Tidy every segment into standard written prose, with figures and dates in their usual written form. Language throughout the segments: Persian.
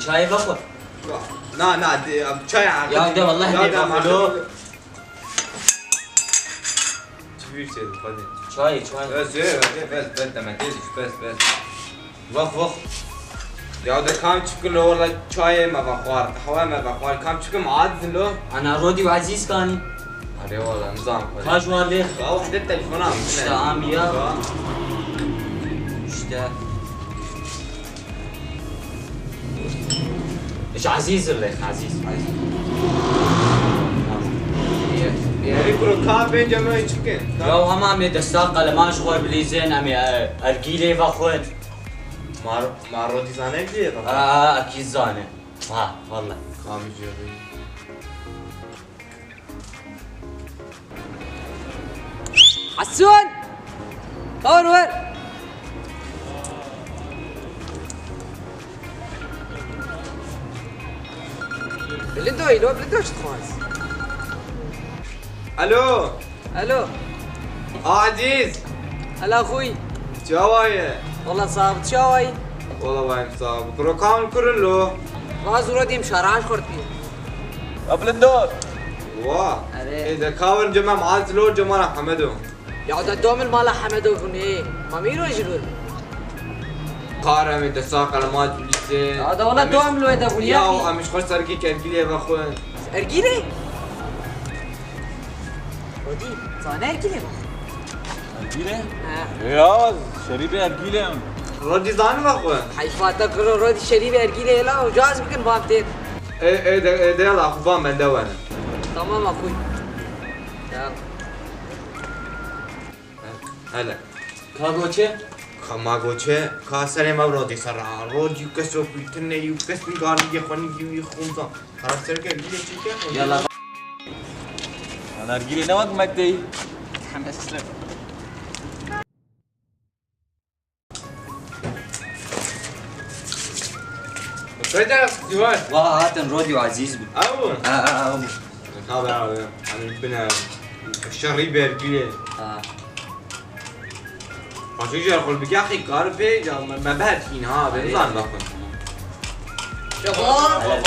چای بخور. نه چای عرق. یا ده والله نمی‌خوام. چی بیشتر خودی؟ چای. بس تمدیدش بس. وقت. یا ده کام چیکلو ولا چای ما بخور قهوه ما بخور کام چیکم عادل له. أنا رودي وعزيز كاني. آره والله نظام خودی. خاش والله. وحدة تلفونام. اشتام يا. اشتا. إيش عزيز اللي عزيز. يعني كل كام بين جماعة چیکن؟ لو همامي دستاق لما شغل بليزين أمي أرجيلي فخود. ما رودي زانه دیه بابا. أكيد زانه. والله. کامی جوری. حسون ور بلندوي لو بلندوش تخواز الو عزیز هلا اخوي جوايه والله صابت شاوي والله وين صاب كرو كام كرلو راز ورودي مشارعاش خورت بيه ابلندور واه أري. اذا كاون جماعة معاذ لو جماعة حمدو يعود الدوم المالا حمدو بني ما ميرو يجلون قارة من تساق على مات بليستين هذا والله دوم لو يدا بني يا مش خوش سرقي كركيلي بخوين ارجيلي ودي صانع ارجيلي ارجيله؟ ها يا شريف ارجيله رودي زان بخوين حيفاتك رودي الشريف ارجيلي لا وجاز بكن بامتين ايه ده يلا اخوان من دوانا تمام اخوي يلا هلا كاغوتشي. ما قوتشه كاسر ما برودي سرع رودي يكسو بيتني يكسو قال يخوني يخونزا خلاص سرقة اللي تشيكه يلا. انا ارجيله نوك مكتي حمس لك رجع ديوان هات رودي وعزيز. أو أبو. هذا أنا البنا الشري بيرجيله ما شو جرى قول بك يا أخي كاربي ما بعد فينا بنزان باكون شباب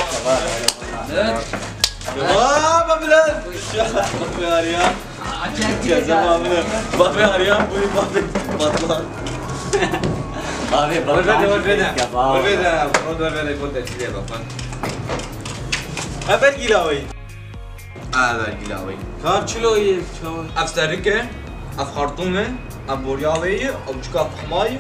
بابلان بابي اريان يا زمان بابي اريان بوي بابي بطلان والبدا يقول تجليه باكون ابد جلاوي هذا الجلاوي كان شلوي شلوي أفسرك أف خرطومه أف بورياوي أو شكاف حماي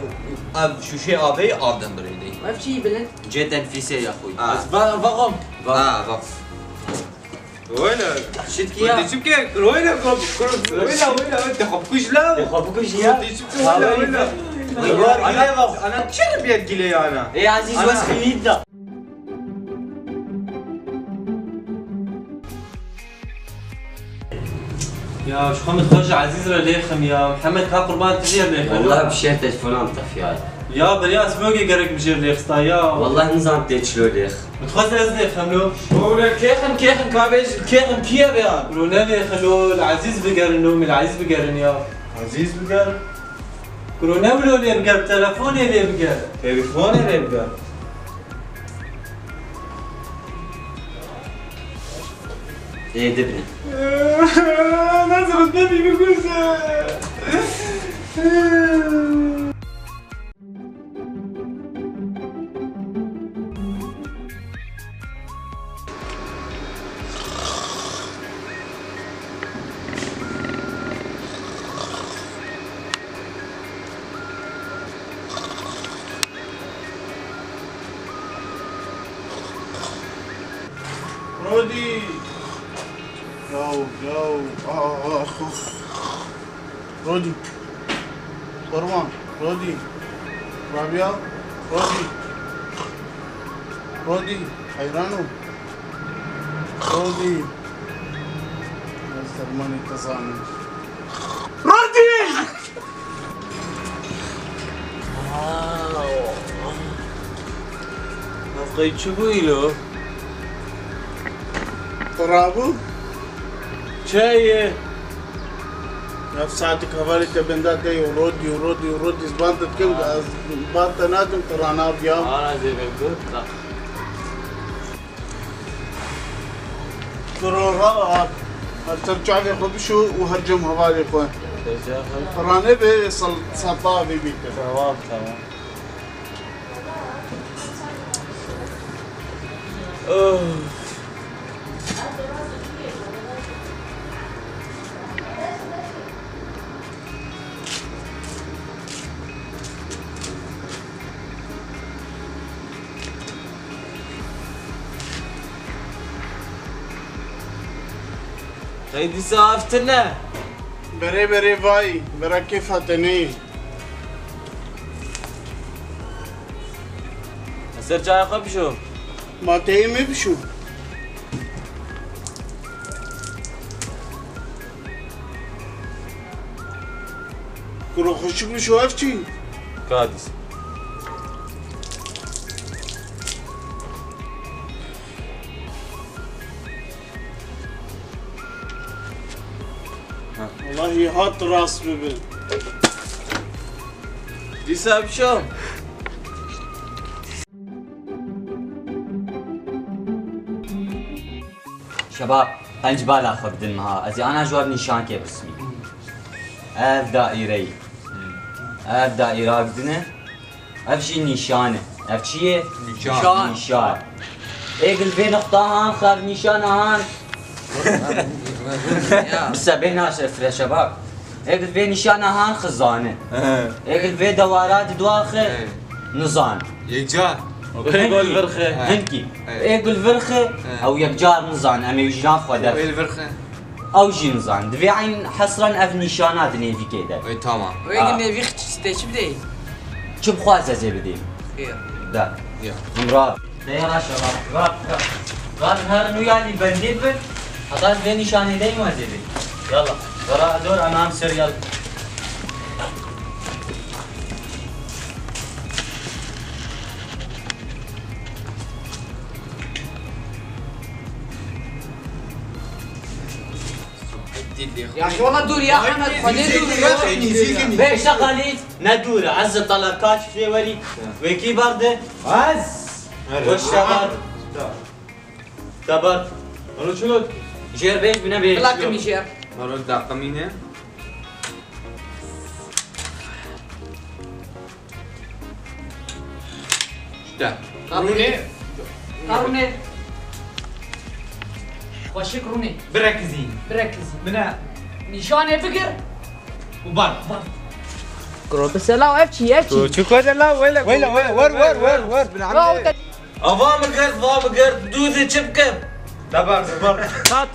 أف شوشي أبي أردن بريدي ما في شيء بلند جيت تنفيسي يا أخوي. بس بقوم وقف وين شتكي يا. شو كيك وين انت خبكوش لا خبكوش يا. وين انا شنو بيدي لي انا إيه عزيز بس خلينا. يا شو خمد خوش عزيز ليخم يا محمد كا قربان تجير ليخم والله بشير تلفونام طفياي. يا برياس موقي قرك بجير ليخ يا والله نظام تيتشلو ليخ. متخوز ازني خملو ولا كيخن كابيج كيخن كيا بيان قولوا نبي خلو العزيز بقرن نومي العزيز بقرن يا عزيز بقر قولوا نبلو لي بقر تلفوني لي بقر تليفوني لي بقر إيه دبنا. نزلت نبي بقوزة رودي جو اخ رودي مروان رودي رابيا رودي حيرانو رودي سلماني تصاني رودي أفقيت شو بيلو؟ طرابو شاي نفس ساعتك هفالي تبندات دي ورودي زبانت كم زبانت نادم ترانا بيام أنا زي ما قلت لا ترى ترجع لي خبشو وهرجم هفالي اخوان ترانا بي سلطة في بيته تمام هيدي سافتنا بري فاي برا كيف هتني هسه ارجع خبشو ما تيمي بشو كرو خشك بشو افتي كادس والله هات راس ببن دي ساب شو شباب هنج بالا خو بدن مها ازي انا جواب نشان كي باسمي اف دائري اف دائره بدنا اف شي نشانه اف شي نشان اقل في نقطه هان خر نشانه هان بس بيناش يا شباب اقل في نشانه هان خزانه اقل في دوارات دواخل نظام يجار يقول فرخه هنكي اقل فرخه او يكجار نظام ام يجران خدف الفرخه او جي نظام دفي عين حصرا اف نشانات نيفي كده اي تمام ويقول نبي ستيش بدي شو بخوازه زي بدي خير ده يا مراد يلا شباب راب هر ويالي بنديب حطيت في نشاني داي ما زي يلا وراء دور امام سر يلا يا اخي والله دور يا احمد خليه دور بيه شغالي ندور عز الطلقات في ولي ويكي برده عز وش تبر تبر قالوا شو جير بيش بنا بيش بلا كم يشير مرة دقة مينة شتا روني وشك روني بركزي بركز بنا نشانه بقر وبر كرو بس لا افشي شو كذا لا ويلا ور بنعمل افا مقرد دوذي شبكب دبر خط